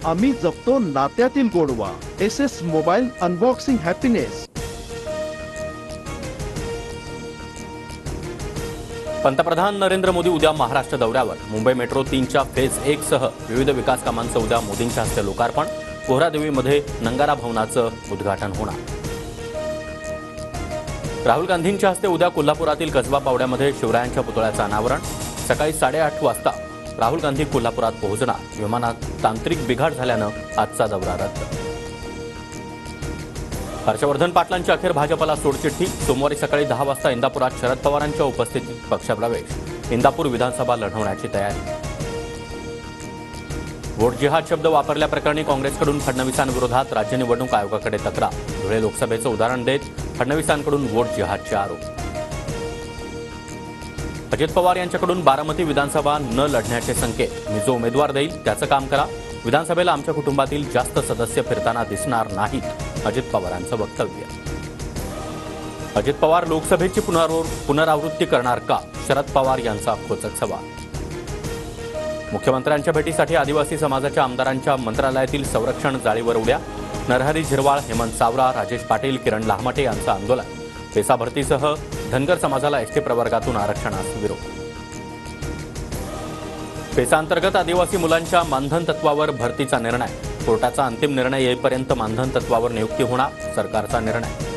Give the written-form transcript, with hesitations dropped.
आम्ही जपतो नात्यातील गोडवा. SS mobile unboxing happiness. पंतप्रधान नरेंद्र मोदी उद्या महाराष्ट्र दौऱ्यावर. मुंबई मेट्रो 3च्या फेज 1 सह विविध विकास कामांचं उद्या मोदींच्या हस्ते लोकार्पण. पोहरादेवीमध्ये नंगारा भवनाचं उद्घाटन होणार. राहुल गांधींच्या हस्ते उद्या कोल्हापुरातील कसबा पावड्यामध्ये शिवरायांच्या पुतळ्याचं अनावरण. सकाळी 8:30 वाजता राहुल गांधी कोल्हापुरात पोहोचणार. विमानात तांत्रिक बिघाड झाल्यानं आजचा दौरा रद्द. हर्षवर्धन पाटलांची अखेर भाजपला सोडचिठ्ठी. सोमवारी सकाळी 10 वाजता इंदापुरात शरद पवारांच्या उपस्थितीत पक्षप्रवेश. इंदापूर विधानसभा लढवण्याची तयारी. वोट जिहाद शब्द वापरल्याप्रकरणी काँग्रेसकडून फडणवीसांविरोधात राज्य निवडणूक आयोगाकडे तक्रार. धुळे लोकसभेचं उदाहरण देत फडणवीसांकडून वोट जिहादचे आरोप. अजित पवार यांच्याकडून बारामती विधानसभा न लढण्याचे संकेत. मी जो उमेदवार देईल त्याचं काम करा. विधानसभेला आमच्या कुटुंबातील जास्त सदस्य फिरताना दिसणार नाहीत. अजित पवारांचं वक्तव्य. अजित पवार लोकसभेची पुनरावृत्ती करणार का? शरद पवार यांचा खोचक सवाल. मुख्यमंत्र्यांच्या भेटीसाठी आदिवासी समाजाच्या आमदारांच्या मंत्रालयातील संरक्षण जाळीवर उड्या. नरहरी झिरवाळ, हेमंत सावरा, राजेश पाटील, किरण लहामटे यांचं आंदोलन. पेसा भरतीसह धनगर समाजाला एसटी प्रवर्गातून आरक्षणास विरोध. पेसा अंतर्गत आदिवासी मुलांच्या मानधन तत्वावर भरतीचा निर्णय. कोर्टाचा अंतिम निर्णय येईपर्यंत मानधन तत्वावर नियुक्ती होणार. सरकारचा निर्णय.